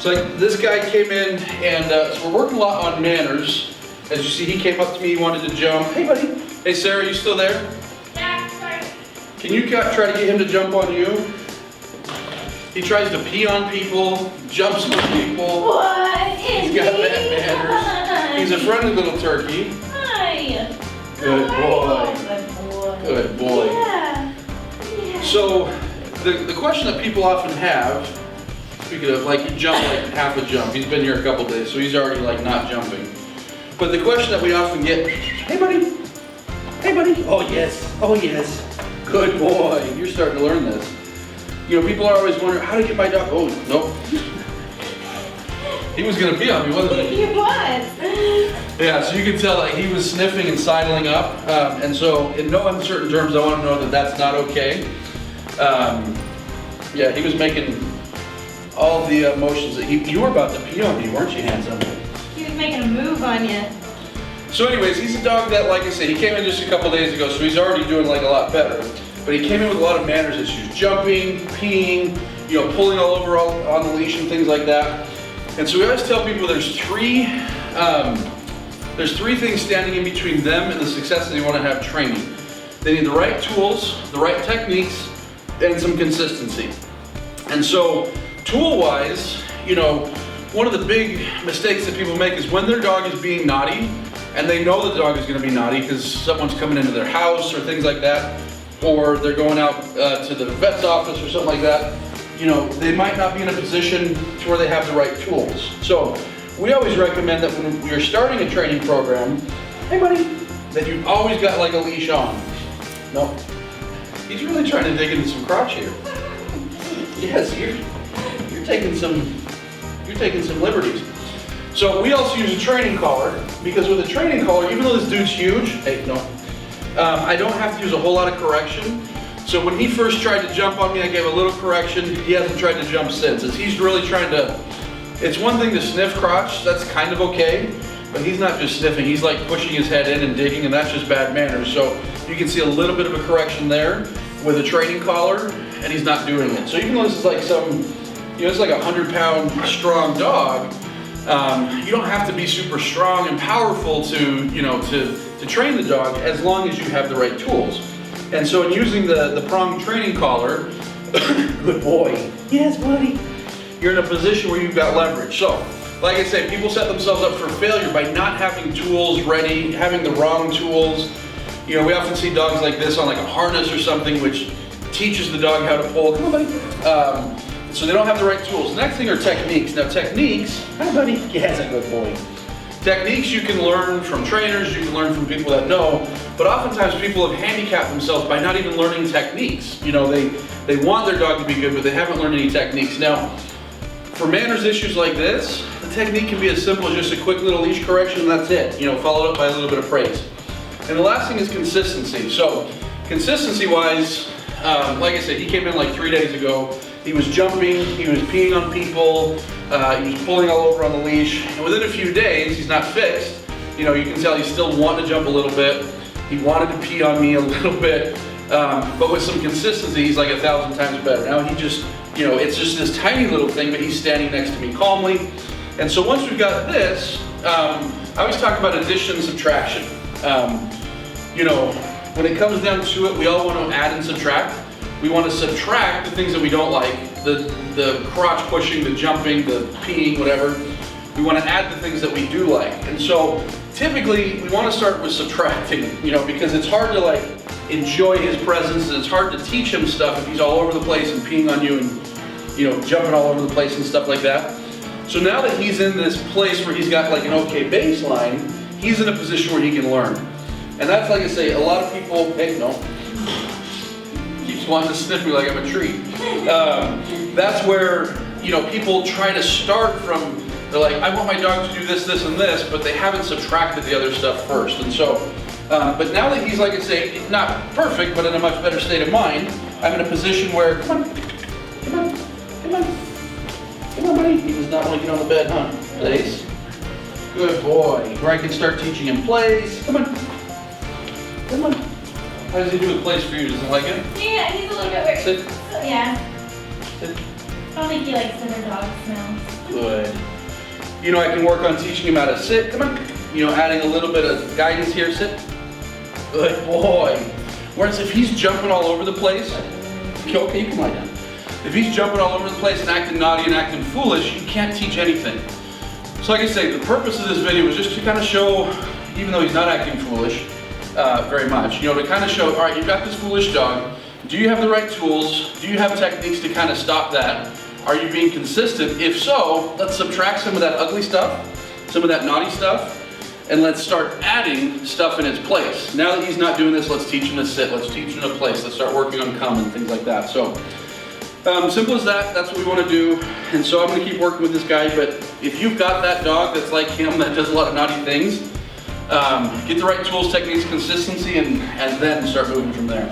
So this guy came in, and so we're working a lot on manners. As you see, he came up to me, he wanted to jump. Hey, buddy. Hey, Sarah, you still there? Yeah, sorry. Can you try to get him to jump on you? He tries to pee on people, jumps on people. What? He's got bad manners. He's a friendly little turkey. Hi. Good boy. Good boy. Good boy. Yeah. So, the question that people often have, speaking of, like, you jump like half a jump. He's been here a couple days, so he's already like not jumping. But the question that we often get, hey buddy, hey buddy, oh yes, good boy, you're starting to learn this. You know, people are always wondering how to get my dog, oh, nope. He was gonna pee on me, wasn't he? He was. Yeah, so you can tell like he was sniffing and sidling up, and so in no uncertain terms, I want to know that that's not okay. Yeah, he was making all the motions that you were about to pee on me, weren't you, handsome? He was making a move on you. So anyways, he's a dog that, like I said, he came in just a couple days ago, so he's already doing like a lot better. But he came in with a lot of manners issues, jumping, peeing, you know, pulling all over on the leash and things like that. And so we always tell people there's three things standing in between them and the success that they want to have training. They need the right tools, the right techniques, and some consistency. And so tool-wise, you know, one of the big mistakes that people make is when their dog is being naughty, and they know the dog is going to be naughty because someone's coming into their house or things like that, or they're going out to the vet's office or something like that, you know, they might not be in a position to where they have the right tools. So we always recommend that when you're starting a training program, hey buddy, that you've always got like a leash on. No, he's really trying to dig into some crotch here. Yes, you're taking some liberties. So we also use a training collar, because with a training collar, even though this dude's huge, hey, no, I don't have to use a whole lot of correction. So when he first tried to jump on me, I gave a little correction. He hasn't tried to jump since. As he's really trying to, it's one thing to sniff crotch, that's kind of okay, but he's not just sniffing, he's like pushing his head in and digging, and that's just bad manners. So you can see a little bit of a correction there with a training collar, and he's not doing it. So even though this is like it's like a 100-pound strong dog, you don't have to be super strong and powerful to train the dog, as long as you have the right tools. And so in using the prong training collar, good boy, yes buddy, you're in a position where you've got leverage. So, like I say, people set themselves up for failure by not having tools ready, having the wrong tools. You know, we often see dogs like this on like a harness or something, which teaches the dog how to pull. Come on, buddy. So they don't have the right tools. The next thing are techniques. Now techniques, hi buddy, yes, a good boy. Techniques you can learn from trainers, you can learn from people that know, but oftentimes people have handicapped themselves by not even learning techniques. You know, they want their dog to be good, but they haven't learned any techniques. Now, for manners issues like this, the technique can be as simple as just a quick little leash correction, and that's it. You know, followed up by a little bit of praise. And the last thing is consistency. So, consistency-wise, like I said, he came in like 3 days ago. He was jumping, he was peeing on people, he was pulling all over on the leash, and within a few days, he's not fixed. You know, you can tell he's still wanting to jump a little bit. He wanted to pee on me a little bit, but with some consistency, he's like 1,000 times better. Now he just, you know, it's just this tiny little thing, but he's standing next to me calmly. And so once we've got this, I always talk about addition and subtraction. You know, when it comes down to it, we all want to add and subtract. We want to subtract the things that we don't like, the crotch pushing, the jumping, the peeing, whatever. We want to add the things that we do like. And so typically we want to start with subtracting, you know, because it's hard to like enjoy his presence, and it's hard to teach him stuff if he's all over the place and peeing on you and, you know, jumping all over the place and stuff like that. So now that he's in this place where he's got like an okay baseline, he's in a position where he can learn. And that's, like I say, a lot of people, hey, no. Keeps wanting to sniff me like I'm a tree. That's where, you know, people try to start from, they're like, I want my dog to do this, this, and this, but they haven't subtracted the other stuff first. And so, but now that he's, like I say, not perfect, but in a much better state of mind, I'm in a position where, come on, come on, come on, come on, buddy. He does not want to get on the bed, huh? Place. Good boy. Where I can start teaching him plays. Come on. Come on. How does he do with plays for you? Does he like it? Yeah, he's a little bit weird. Sit. Yeah. Sit. I don't think he likes other dog smells. Good. You know, I can work on teaching him how to sit. Come on. You know, adding a little bit of guidance here. Sit. Good boy. Whereas if he's jumping all over the place, okay, you can lie down. If he's jumping all over the place and acting naughty and acting foolish, you can't teach anything. So like I say, the purpose of this video was just to kind of show, even though he's not acting foolish very much, you know, to kind of show, all right, you've got this foolish dog. Do you have the right tools? Do you have techniques to kind of stop that? Are you being consistent? If so, let's subtract some of that ugly stuff, some of that naughty stuff, and let's start adding stuff in its place. Now that he's not doing this, let's teach him to sit, let's teach him to place, let's start working on come and things like that. So, simple as that, that's what we want to do. And so I'm going to keep working with this guy, but if you've got that dog that's like him, that does a lot of naughty things, get the right tools, techniques, consistency, and then start moving from there.